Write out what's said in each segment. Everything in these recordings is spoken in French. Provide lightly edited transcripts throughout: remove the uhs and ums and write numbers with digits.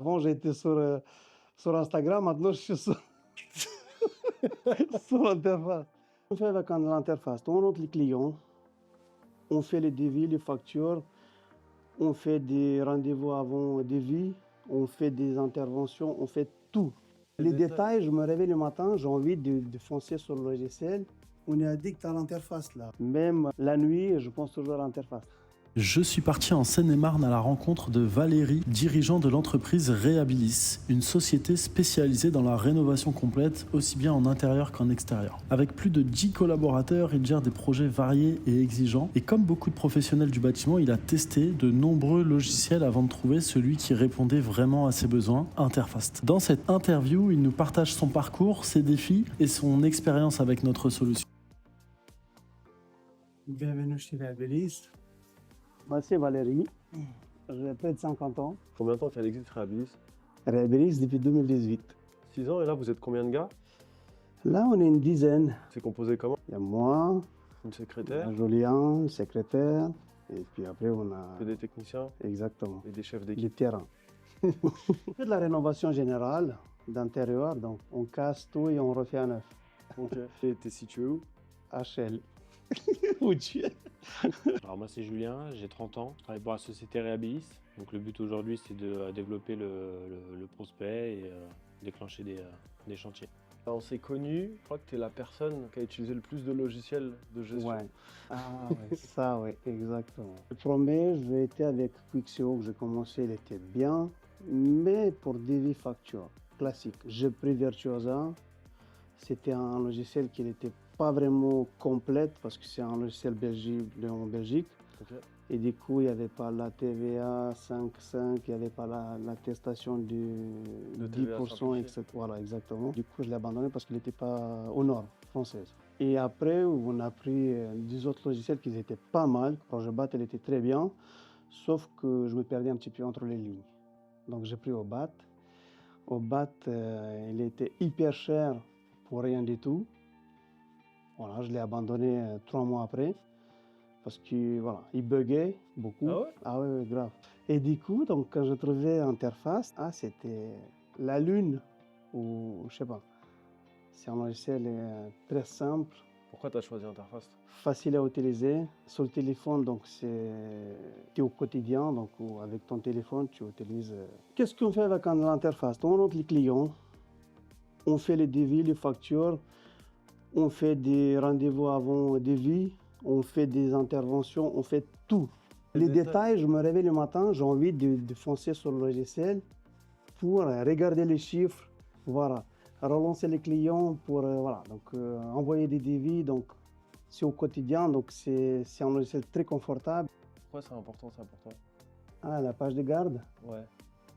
Avant, j'étais sur Instagram, maintenant, je suis sur l'interface. On fait avec l'interface. On rentre les clients, on fait les devis, les factures, on fait des rendez-vous avant devis, on fait des interventions, on fait tout. Les détails, je me réveille le matin, j'ai envie de foncer sur le logiciel. On est addict à l'interface là. Même la nuit, je pense toujours à l'interface. Je suis parti en Seine-et-Marne à la rencontre de Valérie, dirigeant de l'entreprise Réhabilis, une société spécialisée dans la rénovation complète, aussi bien en intérieur qu'en extérieur. Avec plus de 10 collaborateurs, il gère des projets variés et exigeants. Et comme beaucoup de professionnels du bâtiment, il a testé de nombreux logiciels avant de trouver celui qui répondait vraiment à ses besoins, Interfast. Dans cette interview, il nous partage son parcours, ses défis et son expérience avec notre solution. Bienvenue chez Réhabilis. Moi, c'est Valérie. J'ai près de 50 ans. Combien de temps qu'elle existe Réhabilis? Réhabilis depuis 2018. 6 ans, et là vous êtes combien de gars? Là, on est une dizaine. C'est composé comment? Il y a moi, Une secrétaire? un Julien, secrétaire, et puis après on a... Et des techniciens? Exactement. Et des chefs Les d'équipe? terrains. On fait de la rénovation générale d'intérieur, donc on casse tout et on refait à neuf. Ok. Et t'es situé où? HL. Où tu es? Alors moi c'est Julien, j'ai 30 ans, je travaille pour la société Réhabilis. Donc le but aujourd'hui c'est de développer le prospect et déclencher des chantiers. Alors, on s'est connus, je crois que t'es la personne qui a utilisé le plus de logiciels de gestion. Ouais. Ah ouais, ça ouais, exactement. Le premier, j'ai été avec Quixio, que j'ai commencé, il était bien, mais pour devis facture, classique. J'ai pris Virtuosa, c'était un logiciel qui n'était pas vraiment complète parce que c'est un logiciel en Belgique. Ok. Et du coup, il n'y avait pas la TVA 5.5, il n'y avait pas l'attestation du De TVA 10%, simplifié. etc. Voilà, exactement. Du coup, je l'ai abandonné parce qu'il n'était pas aux normes françaises. Et après, on a pris des autres logiciels qui étaient pas mal. ProjetBat, elle était très bien, sauf que je me perdais un petit peu entre les lignes. Donc, j'ai pris Obat. Obat, il était hyper cher pour rien du tout. Voilà, je l'ai abandonné 3 mois après. Parce que voilà, il buguait beaucoup. Ah ouais? Ah ouais, ouais, grave. Et du coup, donc quand je trouvais Interface, c'était la lune ou je sais pas. C'est un logiciel très simple, Pourquoi t'as choisi Interfast? facile à utiliser. Sur le téléphone, donc t'es au quotidien, donc avec ton téléphone, tu utilises. Qu'est-ce qu'on fait avec l'interface? On rentre les clients, on fait les devis, les factures, on fait des rendez-vous avant devis. On fait des interventions, on fait tout. Les détails, je me réveille le matin, j'ai envie de foncer sur le logiciel pour regarder les chiffres, voilà, relancer les clients pour voilà, donc, envoyer des devis. Donc, c'est au quotidien, donc c'est un logiciel très confortable. Pourquoi c'est important ça pour toi? Ah, la page de garde, Ouais.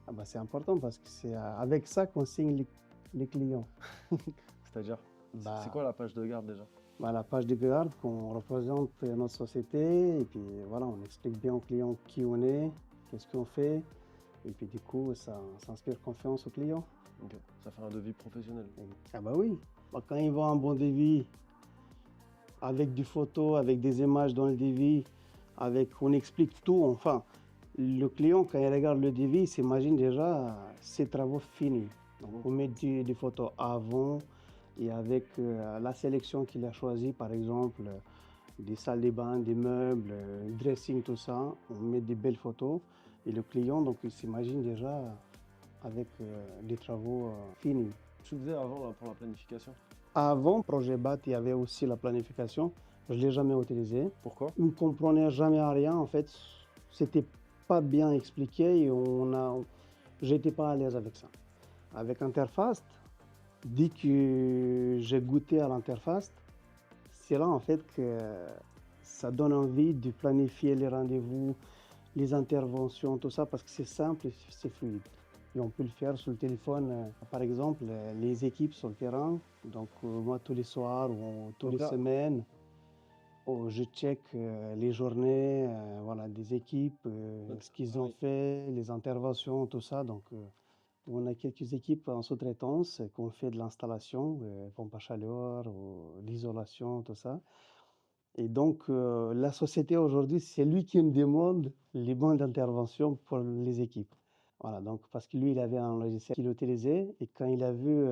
ah, bah, c'est important parce que c'est avec ça qu'on signe les clients. C'est-à-dire? Bah, C'est quoi la page de garde déjà? Bah, la page de garde qu'on représente notre société et puis voilà, on explique bien aux clients qui on est, qu'est-ce qu'on fait et puis du coup ça inspire confiance aux clients. Ok. Ça fait un devis professionnel. Ah bah oui, bah, quand ils voient un bon devis avec des photos, avec des images dans le devis, on explique tout, enfin le client quand il regarde le devis il s'imagine déjà ses travaux finis. Donc on met des photos avant. Et avec la sélection qu'il a choisie, par exemple, des salles de bain, des meubles, dressing, tout ça, on met des belles photos. Et le client, donc, il s'imagine déjà avec des travaux finis. Tu faisais avant là, pour la planification? Avant ProjetBat, il y avait aussi la planification. Je ne l'ai jamais utilisé. Pourquoi? On ne comprenait jamais rien. En fait, c'était pas bien expliqué et j'étais pas à l'aise avec ça. Avec Interfast, dès que j'ai goûté à l'interface, c'est là en fait que ça donne envie de planifier les rendez-vous, les interventions, tout ça, parce que c'est simple et c'est fluide. Et on peut le faire sur le téléphone, par exemple, les équipes sur le terrain. Donc moi, tous les soirs ou toutes les semaines, je check les journées voilà, des équipes, ce qu'ils ont fait, les interventions, tout ça. Donc, on a quelques équipes en sous-traitance qu'on fait de l'installation, pompe à chaleur, ou l'isolation, tout ça. Et donc, la société aujourd'hui, c'est lui qui me demande les bonnes interventions pour les équipes. Voilà, donc parce que lui, il avait un logiciel qu'il utilisait et quand il a vu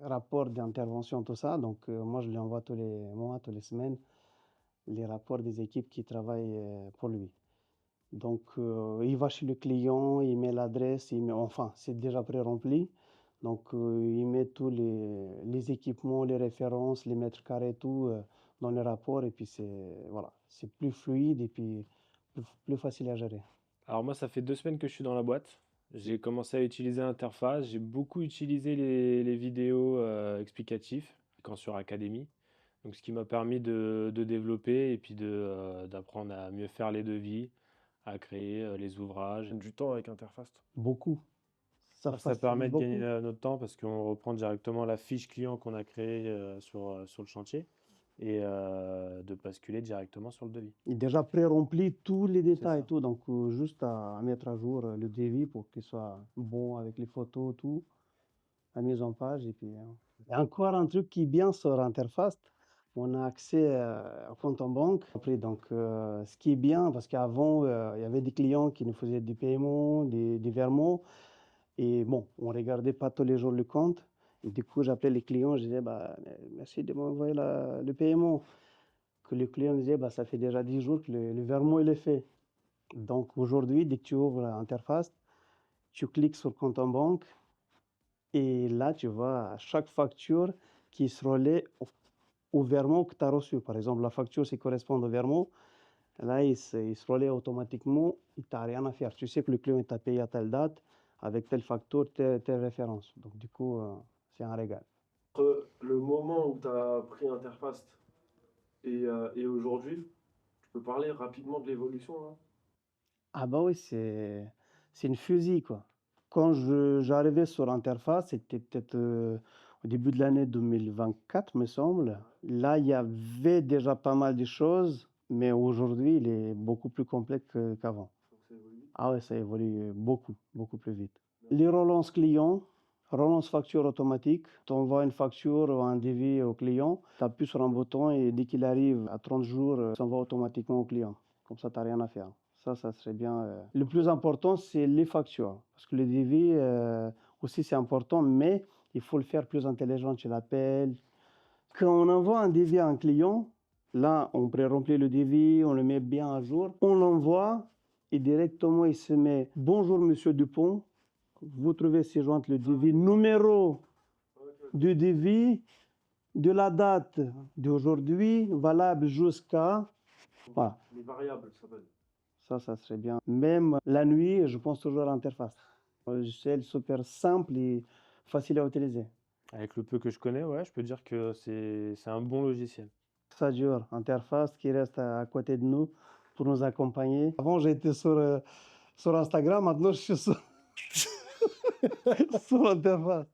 rapport d'intervention, tout ça, donc moi, je lui envoie tous les mois, toutes les semaines, les rapports des équipes qui travaillent pour lui. Donc, il va chez le client, il met l'adresse, enfin, c'est déjà pré-rempli. Donc, il met tous les équipements, les références, les mètres carrés, tout dans le rapport. Et puis, voilà, c'est plus fluide et puis plus facile à gérer. Alors moi, ça fait 2 semaines que je suis dans la boîte. J'ai commencé à utiliser l'interface. J'ai beaucoup utilisé les vidéos explicatives quand sur Academy. Donc ce qui m'a permis de développer et puis d'apprendre à mieux faire les devis, à créer les ouvrages. Du temps avec Interfast. Beaucoup. Ça Ça facilite permet de gagner beaucoup. notre temps parce qu'on reprend directement la fiche client qu'on a créée sur le chantier et de basculer directement sur le devis. Il est déjà pré-rempli tous les détails, ça. tout. Donc, juste à mettre à jour le devis pour qu'il soit bon avec les photos, tout, la mise en page. Et puis, il y a encore un truc qui est bien sur Interfast. On a accès au compte en banque. Après, donc, ce qui est bien, parce qu'avant, il y avait des clients qui nous faisaient des paiements, des virements. Et bon, on ne regardait pas tous les jours le compte. Et du coup, j'appelais les clients, je disais, bah, merci de m'envoyer le paiement. Que le client disait, bah, ça fait déjà 10 jours que le virement il est fait. Donc aujourd'hui, dès que tu ouvres l'interface, tu cliques sur compte en banque et là, tu vois chaque facture qui se relaie au virement que tu as reçu. Par exemple, la facture, c'est correspond au virement. Là, il se relaie automatiquement. Tu n'as rien à faire. Tu sais que le client t'a payé à telle date, avec telle facture, telle référence. Donc, du coup, c'est un régal. Entre le moment où tu as pris Interfast et aujourd'hui, tu peux parler rapidement de l'évolution là? Ah bah oui, c'est une fusée, quoi. Quand j'arrivais sur l'interface, c'était peut-être au début de l'année 2024, me semble. Là, il y avait déjà pas mal de choses, mais aujourd'hui, il est beaucoup plus complet qu'avant. Donc ça évolue vite. Ah ouais, ça évolue beaucoup, beaucoup plus vite. Les relances clients, relance facture automatique. Tu envoies une facture ou un devis au client, tu appuies sur un bouton et dès qu'il arrive à 30 jours, ça envoie automatiquement au client. Comme ça, tu n'as rien à faire. Ça serait bien. Le plus important, c'est les factures. Parce que le devis aussi, c'est important, mais il faut le faire plus intelligent. Tu l'appelles. Quand on envoie un devis à un client, là, on pré-remplit le devis, on le met bien à jour. On l'envoie et directement, il se met «Bonjour, monsieur Dupont. Vous trouvez ci-jointe le devis, numéro du devis, de la date d'aujourd'hui, valable jusqu'à...» Voilà. Les variables, ça s'appelle. Ça serait bien. Même la nuit, je pense toujours à l'interface. Un logiciel super simple et facile à utiliser. Avec le peu que je connais, ouais, je peux dire que c'est un bon logiciel. Ça dure, interface qui reste à côté de nous pour nous accompagner. Avant, j'étais sur Instagram, maintenant je suis sur, sur interface.